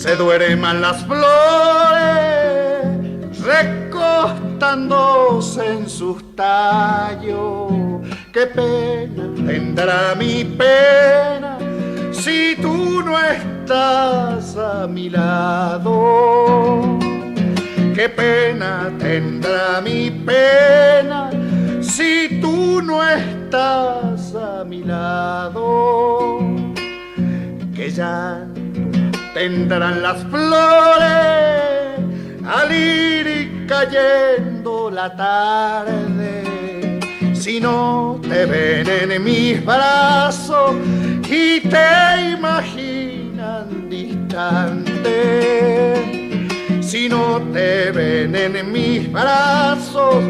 se duerman las flores recostándose en sus tallos. Qué pena tendrá mi pena si tú no estás a mi lado. Qué pena tendrá mi pena si tú no estás a mi lado. Que ya tendrán las flores al ir y cayendo la tarde, si no te ven en mis brazos y te imaginan distante. Si no te ven en mis brazos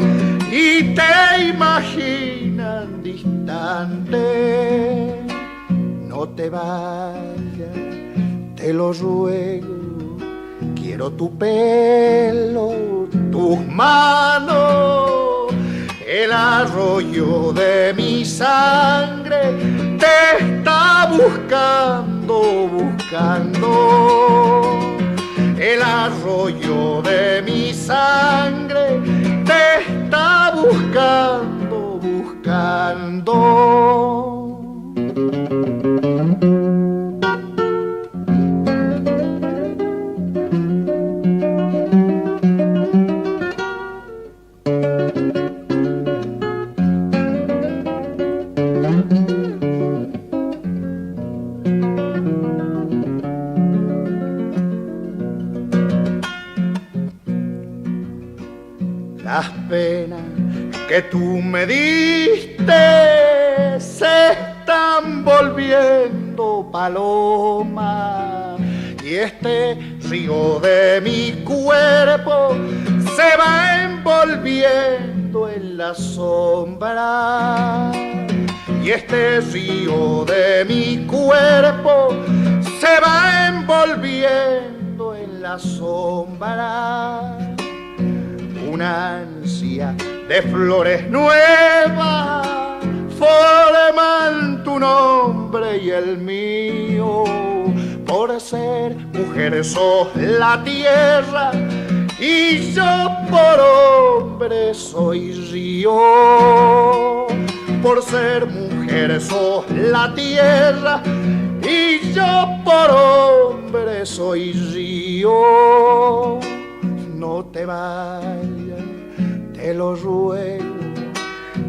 y te imaginan distante, no te vayas, te lo ruego. Quiero tu pelo, tus manos, el arroyo de mi sangre te está buscando, buscando. El arroyo de mi sangre te está buscando, buscando. Las penas que tú me diste se están volviendo paloma, y este río de mi cuerpo se va envolviendo en la sombra. Y este río de mi cuerpo se va envolviendo en la sombra. Una ansia de flores nuevas forman tu nombre y el mío. Por ser mujer sos la tierra y yo por hombre soy río. Por ser mujer sos la tierra y yo por hombre soy río. No te vayas, te lo ruego.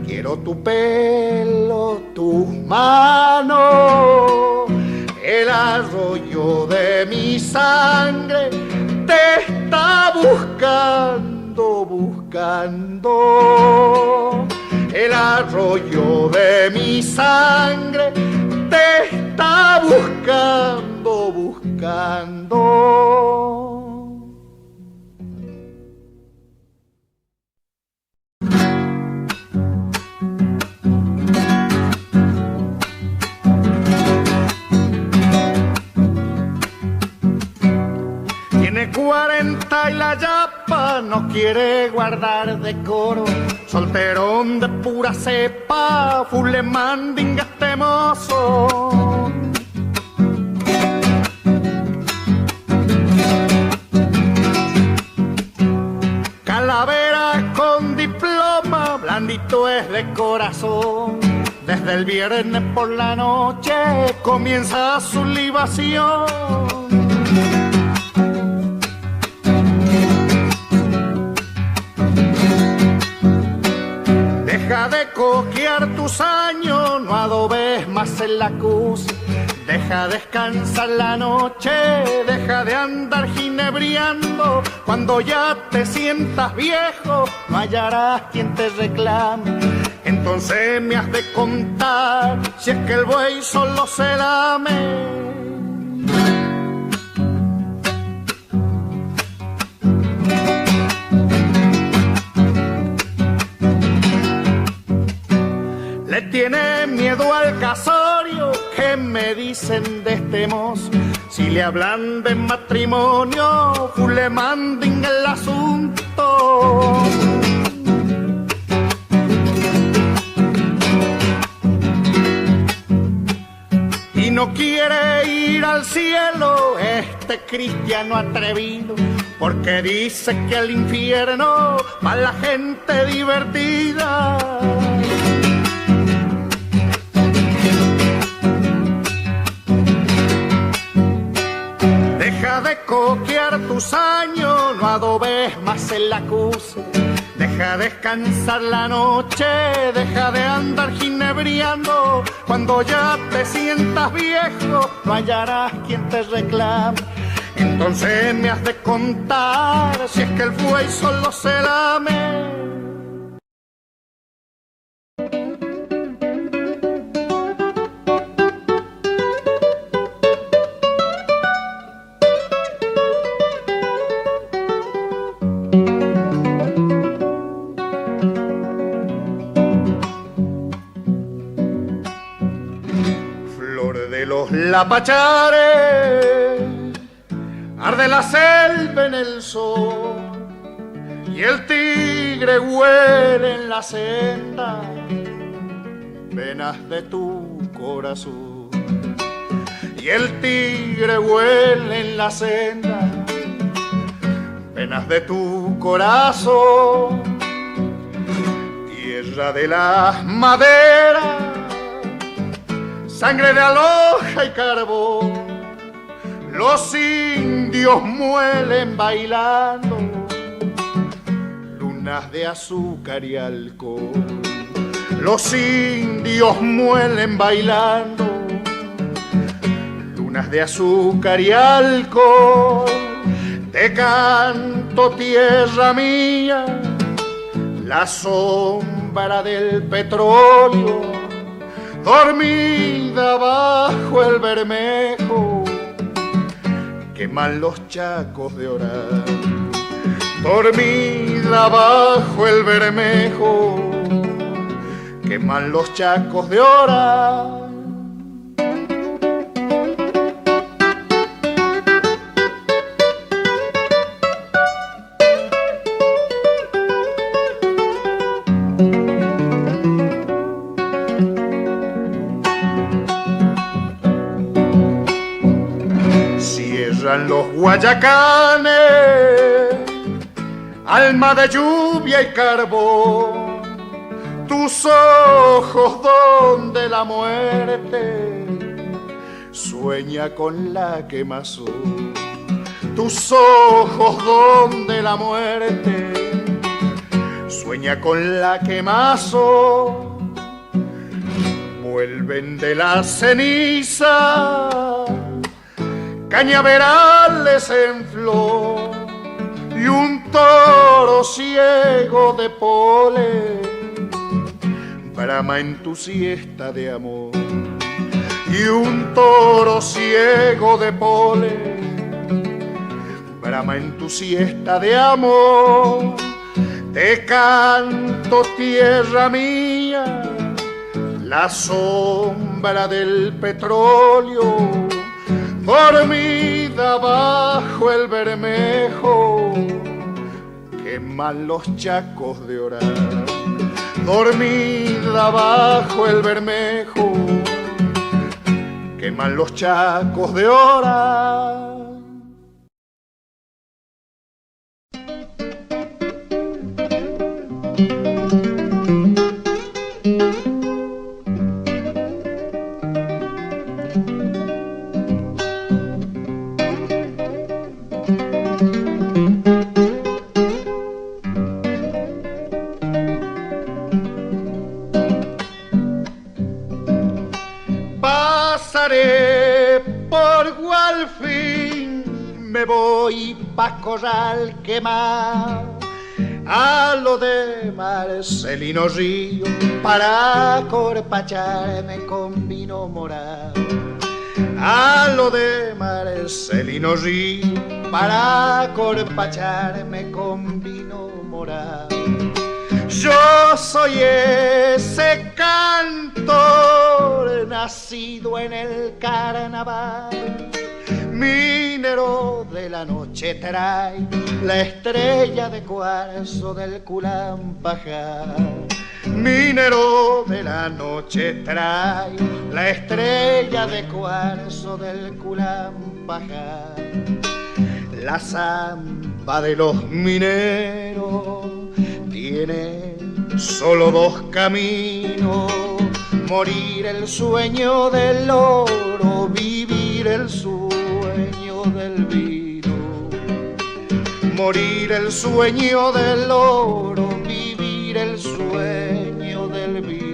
Quiero tu pelo, tus manos, el arroyo de mi sangre te está buscando, buscando. El arroyo de mi sangre te está buscando, buscando. Tiene 40 y la yapa no quiere guardar decoro. Solterón de pura cepa, fule mandinga este mozo. Calavera con diploma, blandito es de corazón. Desde el viernes por la noche comienza su libación. Deja de coquear tus años, no adobes más en la cruz. Deja descansar la noche, deja de andar ginebriando. Cuando ya te sientas viejo, no hallarás quien te reclame. Entonces me has de contar si es que el buey solo se lame. Le tiene miedo al casorio, que me dicen de este mozo. Si le hablan de matrimonio, le manden el asunto. Y no quiere ir al cielo, este cristiano atrevido, porque dice que el infierno va la gente divertida. Deja de coquear tus años, no adobes más en la acuse. Deja descansar la noche, deja de andar ginebriando. Cuando ya te sientas viejo, no hallarás quien te reclame. Entonces me has de contar si es que el buey solo se lame. Lapachares, arde la selva en el sol y el tigre huele en la senda, venas de tu corazón. Y el tigre huele en la senda, venas de tu corazón. Tierra de las maderas, sangre de aloja y carbón, los indios muelen bailando, lunas de azúcar y alcohol. Los indios muelen bailando, lunas de azúcar y alcohol. Te canto, tierra mía, la sombra del petróleo, dormida bajo el bermejo, queman los chacos de orar. Dormida bajo el bermejo, queman los chacos de orar. Los guayacanes, alma de lluvia y carbón, tus ojos donde la muerte sueña con la quemazón. Tus ojos donde la muerte sueña con la quemazón. Vuelven de la ceniza cañaverales en flor y un toro ciego de polen brama en tu siesta de amor. Y un toro ciego de polen brama en tu siesta de amor. Te canto, tierra mía, la sombra del petróleo, dormida bajo el bermejo, queman los chacos de orar. Dormida bajo el bermejo, queman los chacos de orar. Pasaré por Gualfín, me voy pa' Corral Quemado, a lo de Marcelino Río, para corpacharme con vino morado. A lo de Marcelino Río, para corpacharme con vino morado. Yo soy ese cantor nacido en el carnaval, minero de la noche trae la estrella de cuarzo del Culampajá. minero de la noche trae la estrella de cuarzo del Culampajar. La samba de los mineros tiene solo dos caminos: morir el sueño del oro, vivir el sueño del vino. Morir el sueño del oro, vivir el sueño del vino.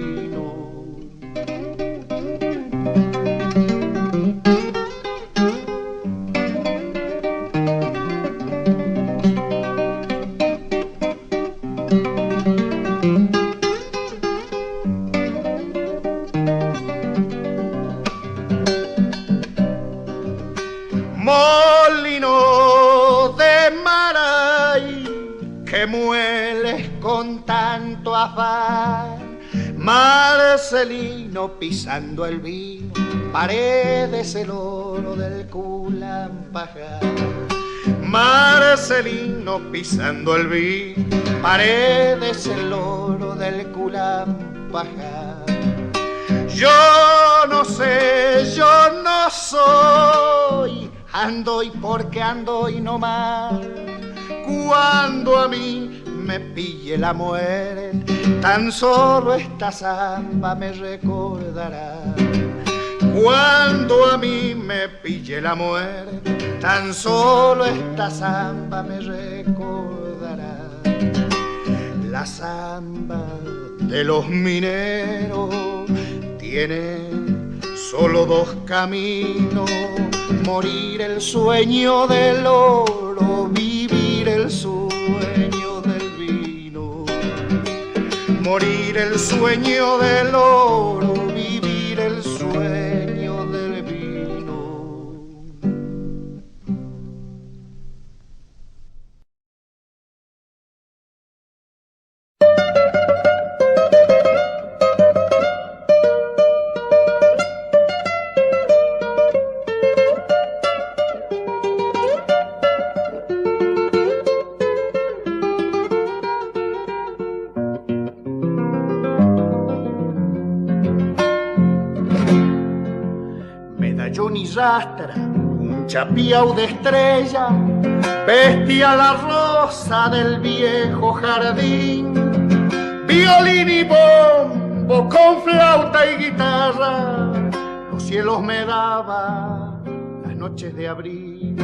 Molino de Maray, que mueles con tanto afán, Marcelino pisando el vino, Paredes el oro del Culampajar. Marcelino pisando el vino, Paredes el oro del Culampajar. Yo no sé, yo no soy, ando y porque ando y no más. Cuando a mí me pille la muerte, tan solo esta samba me recordará. Cuando a mí me pille la muerte, tan solo esta samba me recordará. La samba de los mineros tiene solo dos caminos: morir el sueño del oro, vivir el sueño del vino. Morir el sueño del oro, vivir el sueño del vino. Medallón y rastra, un chapiao de estrella, vestía la rosa del viejo jardín. Violín y bombo con flauta y guitarra, los cielos me daban las noches de abril.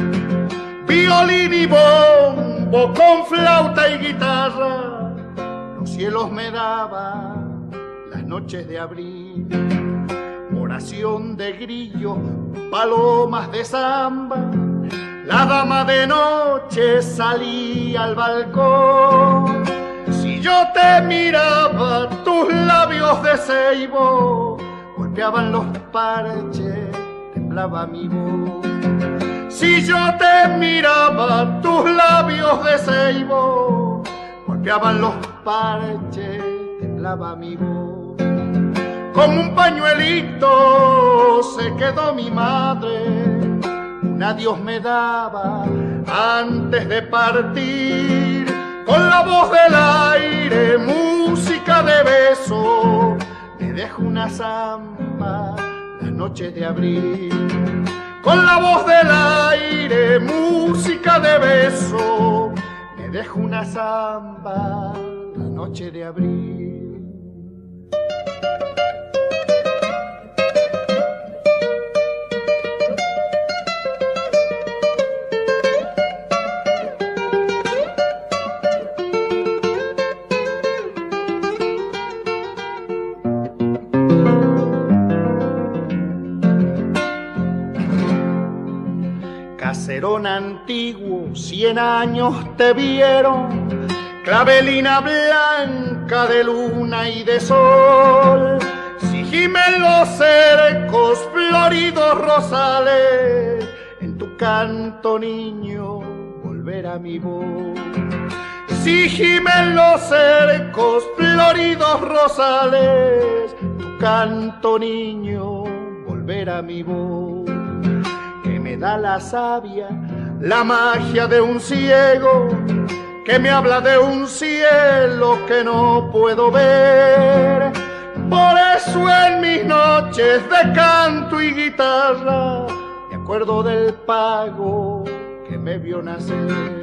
Violín y bombo con flauta y guitarra, los cielos me daban las noches de abril. Oración de grillo, palomas de samba, la dama de noche salía al balcón. Si yo te miraba, tus labios de ceibo golpeaban los parches, temblaba mi voz. Si yo te miraba, tus labios de ceibo golpeaban los parches, temblaba mi voz. Como un pañuelito se quedó mi madre, un adiós me daba antes de partir. Con la voz del aire, música de beso, me dejo una samba la noche de abril. Con la voz del aire, música de beso, me dejo una samba la noche de abril. Caserón antiguo, 100 años te vieron, clavelina blanca de luna y de sol. Si gimen los cercos, floridos rosales, en tu canto, niño, volverá mi voz. Si gimen los cercos, floridos rosales, en tu canto, niño, volverá mi voz. Que me da la savia, la magia de un ciego, que me habla de un cielo que no puedo ver. Por eso en mis noches de canto y guitarra me acuerdo del pago que me vio nacer.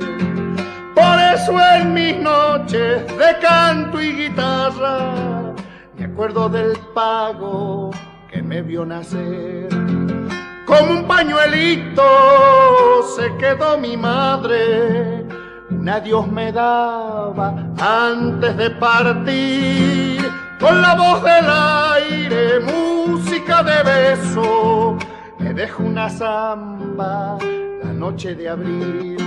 Por eso en mis noches de canto y guitarra me acuerdo del pago que me vio nacer. Como un pañuelito se quedó mi madre, un adiós me daba antes de partir. Con la voz del aire, música de beso, me dejó una samba la noche de abril.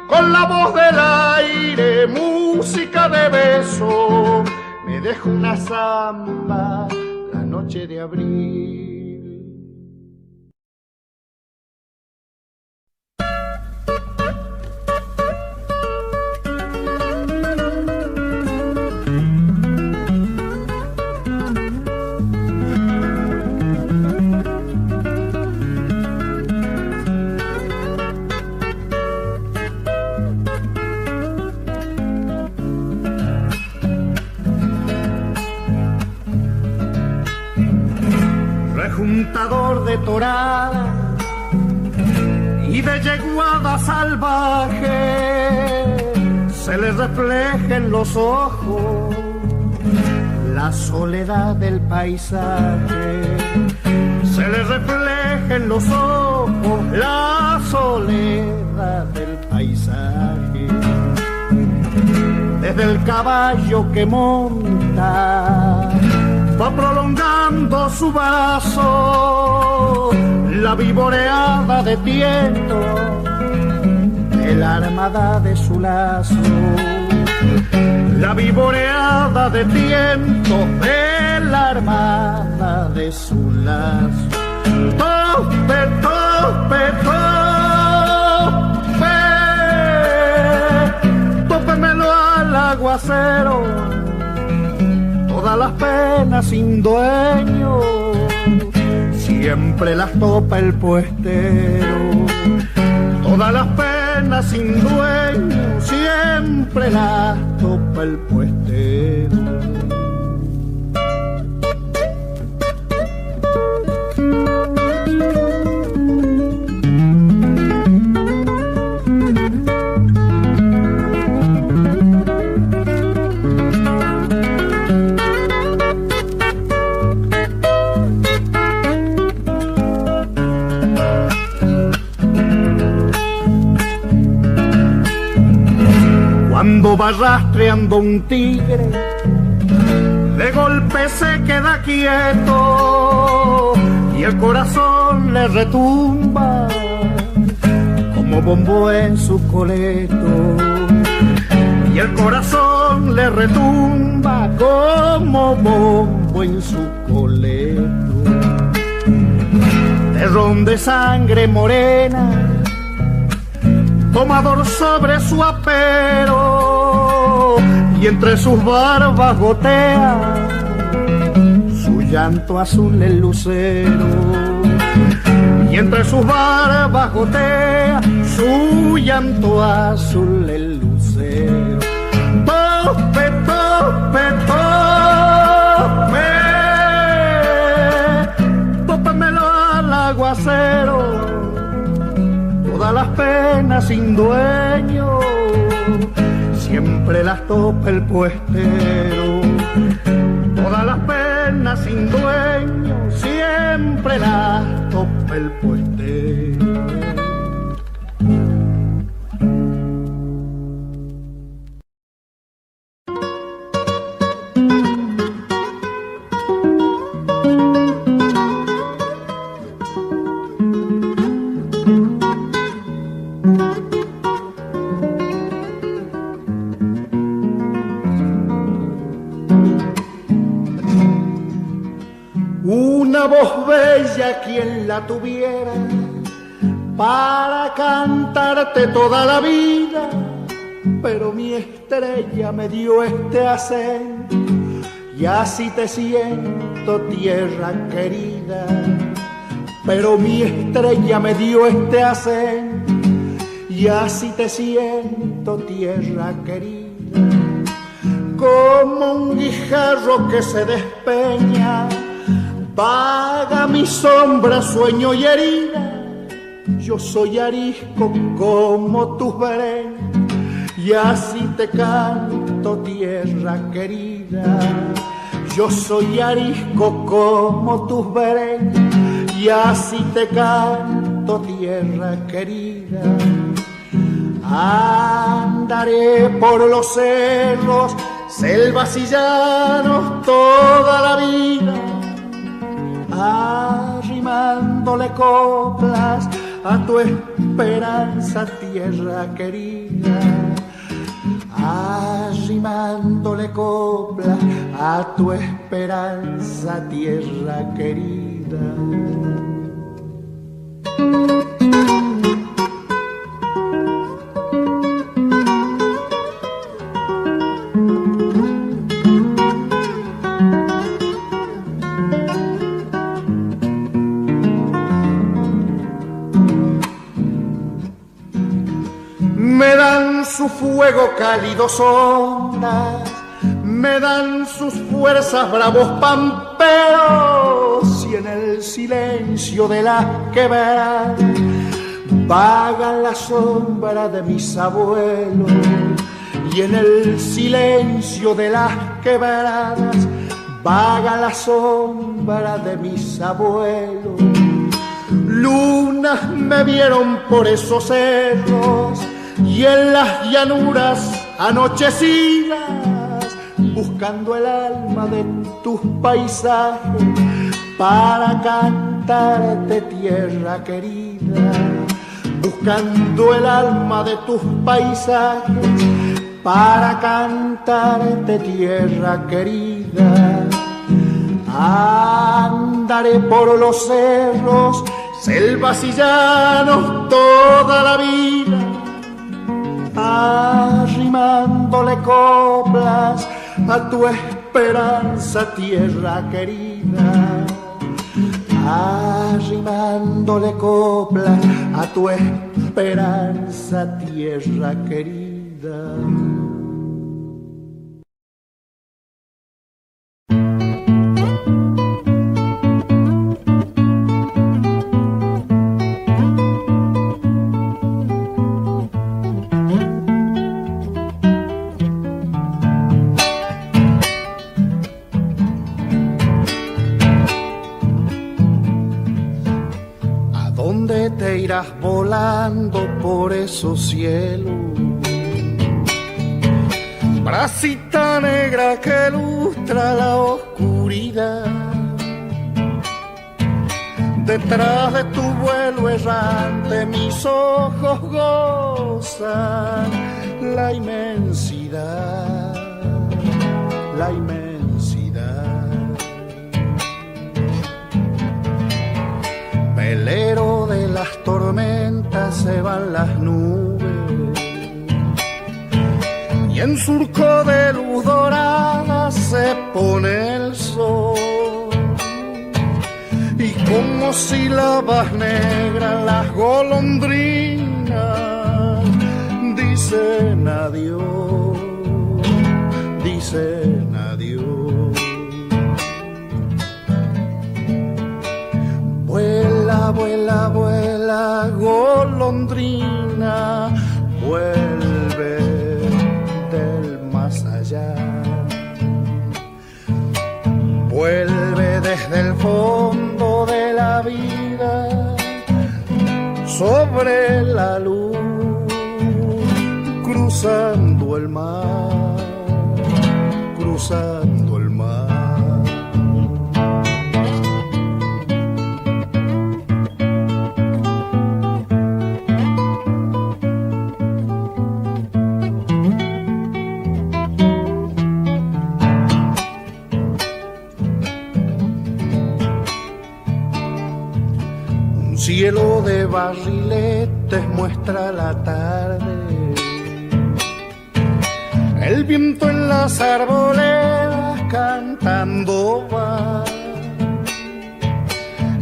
Con la voz del aire, música de beso, me dejó una samba la noche de abril. Juntador de torada y de yeguada salvaje, se le refleja en los ojos la soledad del paisaje. Se le refleja en los ojos la soledad del paisaje. Desde el caballo que monta va prolongando su vaso, la vivoreada de tiento de la armada de su lazo. La vivoreada de tiento de la armada de su lazo. Tope, tope, tope, tópemelo al aguacero, todas las penas sin dueño, siempre las topa el puestero. Todas las penas sin dueño, siempre las topa el puestero. Cuando va rastreando un tigre, de golpe se queda quieto y el corazón le retumba como bombo en su coleto. Y el corazón le retumba como bombo en su coleto. Terrón de sangre morena, tomador sobre su apero, y entre sus barbas gotea su llanto azul el lucero. Y entre sus barbas gotea su llanto azul el lucero. Tope, tope, tope, tópemelo al aguacero, todas las penas sin dueño, siempre las topa el puestero. Todas las penas sin dueño, siempre las topa el puestero. Una voz bella quien la tuviera para cantarte toda la vida, pero mi estrella me dio este acento y así te siento, tierra querida. Pero mi estrella me dio este acento y así te siento, viento, tierra querida, como un guijarro que se despeña, vaga mi sombra, sueño y herida. Yo soy arisco como tus bereñas, y así te canto, tierra querida. Yo soy arisco como tus bereñas, y así te canto, tierra querida. Andaré por los cerros, selvas y llanos toda la vida, arrimándole coplas a tu esperanza, tierra querida. Arrimándole coplas a tu esperanza, tierra querida. Me dan su fuego cálidos ondas, me dan sus fuerzas bravos pamperos, y en el silencio de las quebradas vaga la sombra de mis abuelos, y en el silencio de las quebradas vaga la sombra de mis abuelos. Lunas me vieron por esos cerros y en las llanuras anochecidas, buscando el alma de tus paisajes para cantarte, tierra querida. Buscando el alma de tus paisajes para cantarte, tierra querida. Andaré por los cerros, selvas y llanos toda la vida, arrimándole coplas a tu esperanza, tierra querida. Arrimándole coplas a tu esperanza, tierra querida. Te irás volando por esos cielos, bracita negra que lustra la oscuridad. Detrás de tu vuelo errante mis ojos gozan la inmensidad, la inmensidad. Velero de las tormentas se van las nubes, y en surco de luz dorada se pone el sol, y como sílabas negras las golondrinas dicen adiós, dicen adiós. Vuela, vuela, vuela, golondrina, vuelve del más allá. Vuelve desde el fondo de la vida, sobre la luz, cruzando el mar, cruzando el mar. Cielo de barriletes muestra la tarde, el viento en las arboledas cantando va,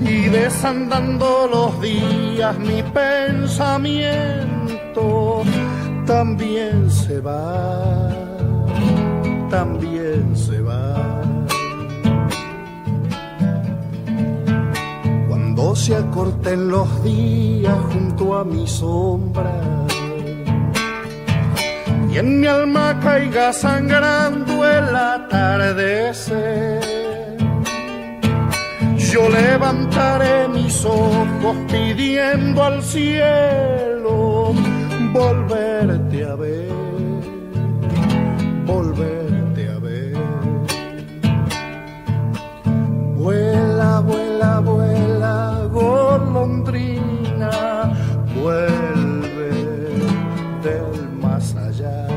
y desandando los días mi pensamiento también se va, también se va. Cuando se acorten los días junto a mi sombra y en mi alma caiga sangrando el atardecer, yo levantaré mis ojos pidiendo al cielo volverte a ver, volverte a ver. Vuela, vuela, vuela, golondrina, vuelve del más allá.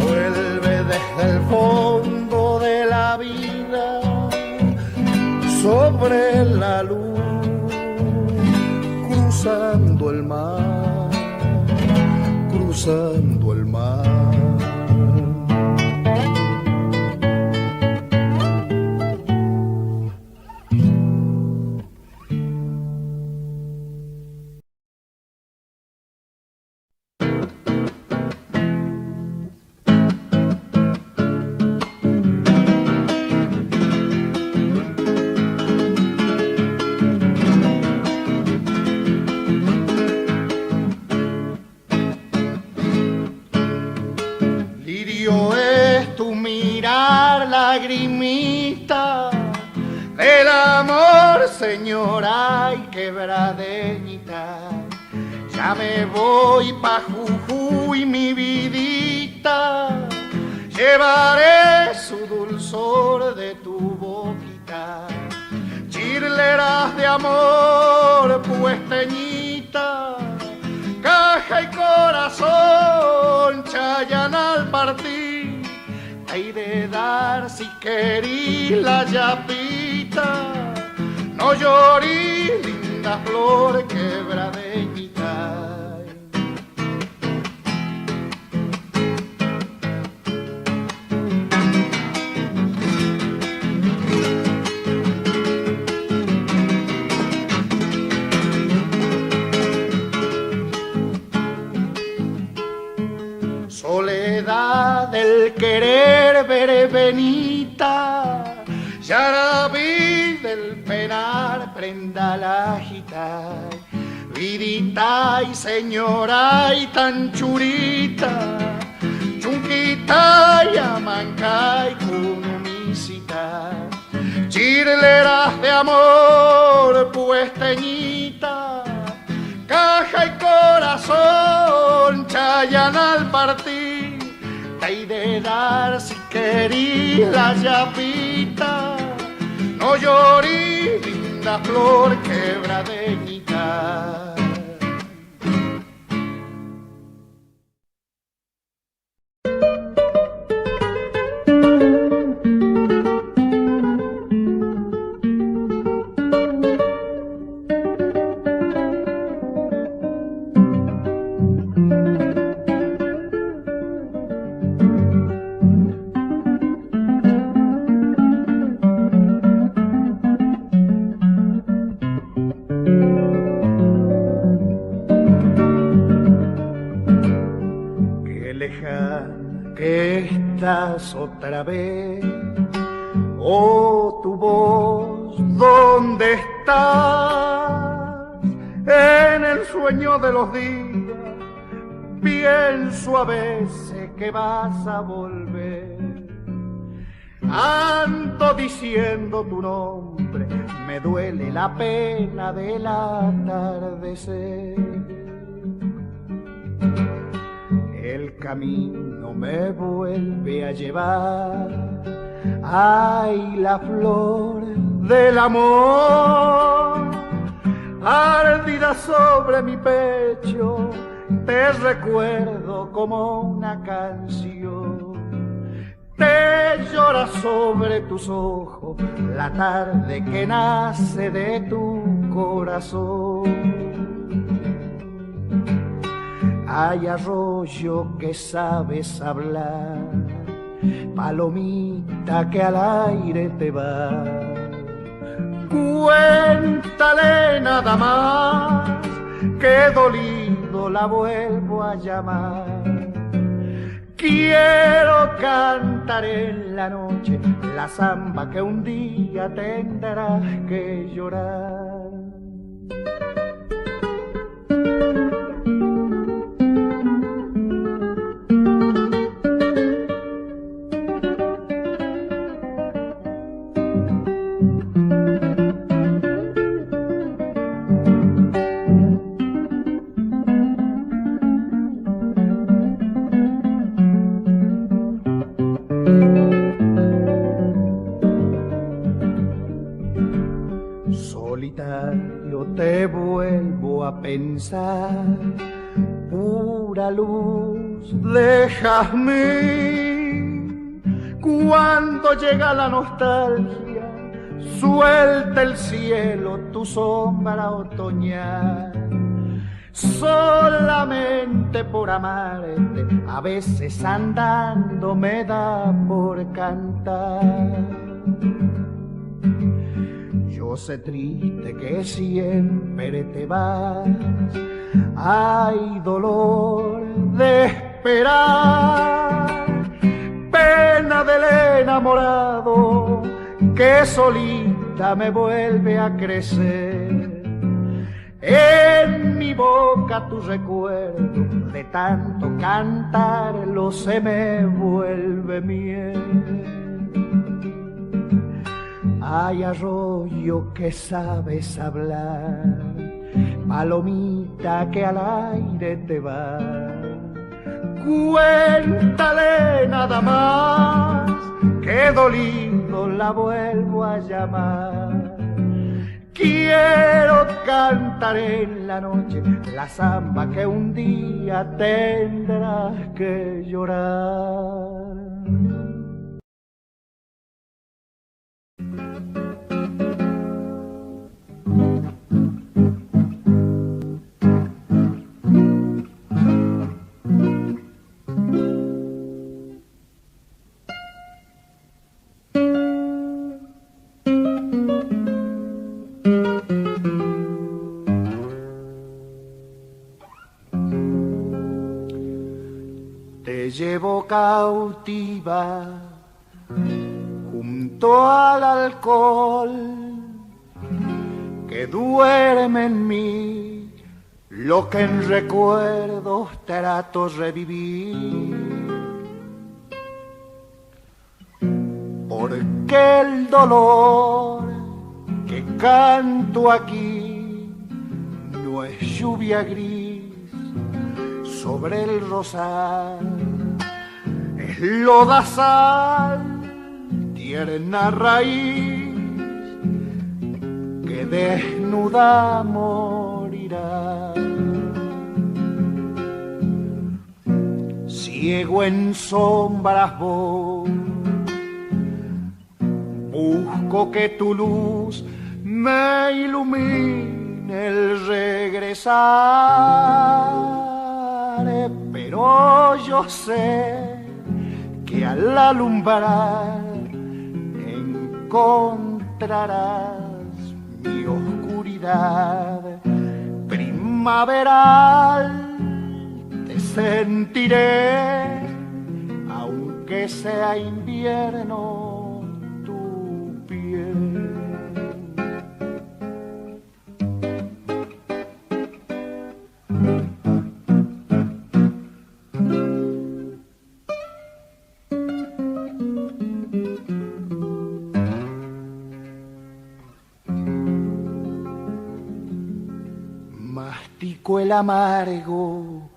Vuelve desde el fondo de la vida sobre la luz, cruzando el mar, cruzando el mar. Lagrimita del amor, señora y quebradeñita. Ya me voy pa' Jujuy, mi vidita, llevaré su dulzor de tu boquita. Chirleras de amor, puesteñita, caja y corazón, Chayan al partir. Hay de dar si querís la yapita, no llorís, linda flor quebradeñita. Soledad del querer verbenita, Yarabí del penar prenda la agitar. Vidita y señora y tan churita, chunquita y amanca y cunumisita. Chirleras de amor puesteñita, caja y corazón, Chayan al partir. Te hay de dar si querís la yapita, no llorís, linda flor quebradeñita. Que estás otra vez, oh tu voz, ¿dónde estás? En el sueño de los días pienso a veces que vas a volver. Ando diciendo tu nombre, me duele la pena del atardecer. El camino me vuelve a llevar, ay, la flor del amor, ardida sobre mi pecho, te recuerdo como una canción. Te llora sobre tus ojos la tarde que nace de tu corazón. Hay arroyo que sabes hablar, palomita que al aire te va. Cuéntale nada más que dolido dolido la vuelvo a llamar. Quiero cantar en la noche la samba que un día tendrás que llorar. Solitario te vuelvo a pensar, pura luz de jazmín. Cuando llega la nostalgia, suelta el cielo tu sombra otoñal. Solamente por amarte, a veces andando me da por cantar. Yo sé triste que siempre te vas, hay dolor de esperar, pena del enamorado que solita me vuelve a crecer. En mi boca tu recuerdo, de tanto cantarlo se me vuelve miel. Hay arroyo que sabes hablar, palomita que al aire te va. Cuéntale nada más, que dolido la vuelvo a llamar. Quiero cantar en la noche la samba que un día tendrás que llorar. Te llevo cautiva junto al alcohol que duerme en mí, lo que en recuerdos trato revivir. Porque el dolor que canto aquí no es lluvia gris sobre el rosal, es lodazal, tierna raíz que desnuda morirá. Ciego en sombras vos, busco que tu luz me ilumine el regresar. Pero yo sé que al alumbrar encontrarás mi oscuridad primaveral. Te sentiré, aunque sea invierno, tu piel. Mastico el amargo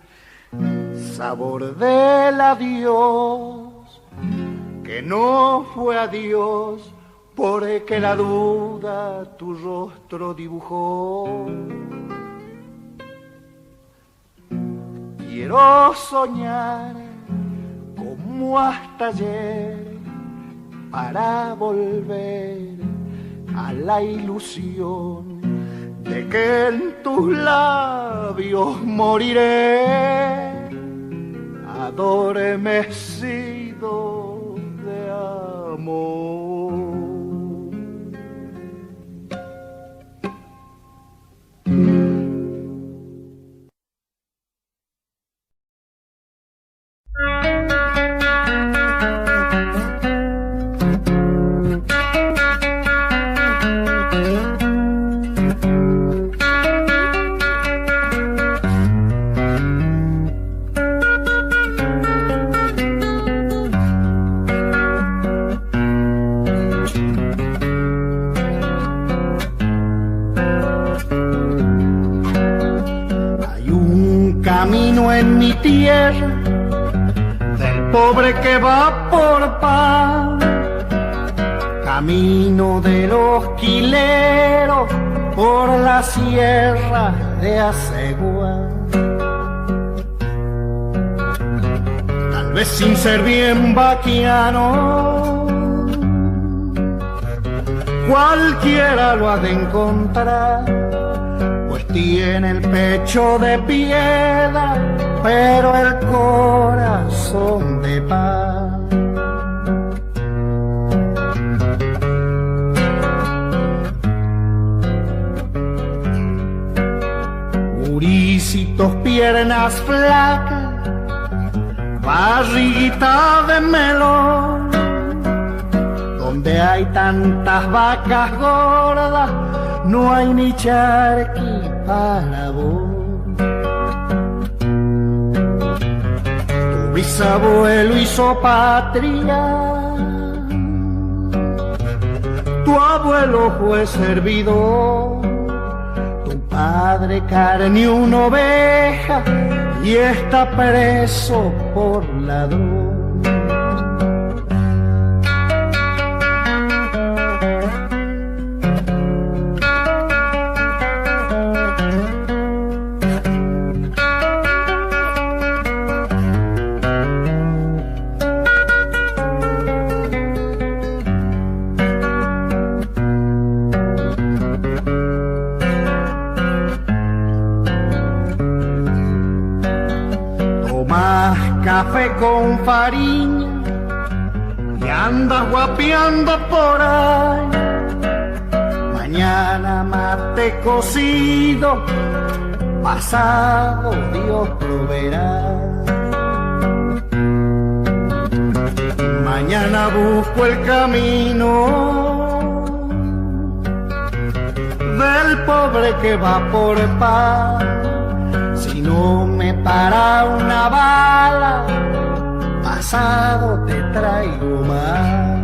sabor del adiós, que no fue adiós porque la duda tu rostro dibujó. Quiero soñar como hasta ayer para volver a la ilusión de que en tus labios moriré adormecido de amor. Hay un camino en mi tierra del pobre que va por pan, camino de los quileros por la sierra de Asegua. Tal vez sin ser bien vaquiano, cualquiera lo ha de encontrar, pues tiene el pecho de piedra, pero el corazón de paz. Muricitos, piernas flacas, barriguita de melón, donde hay tantas vacas gordas, no hay ni charqui para vos. Tu bisabuelo hizo patria, tu abuelo fue servidor, tu padre carneó una oveja y está preso por ladrón. Tomás café con farina y andas guapeando por ahí. Mañana mate cocido, pasado Dios proveerá. Mañana busco el camino del pobre que va por paz. Si no me para una bala, pasado te traigo más.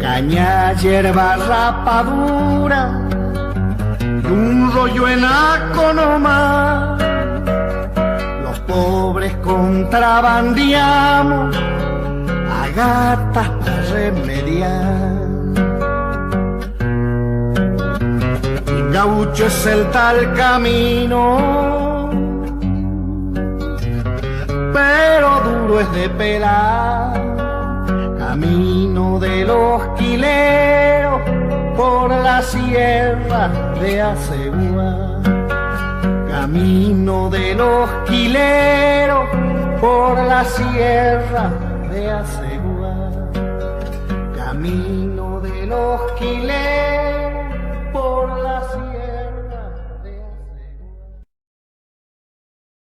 Caña, hierba, rapadura y un rollo en aco nomás. Los pobres contrabandeamos a gatas para remediar. El gaucho es el tal camino, pero duro es de pelar. Camino de los quileros por la sierra de Asegua. Camino de los quileros por la sierra de Asegua. Camino de los quileros.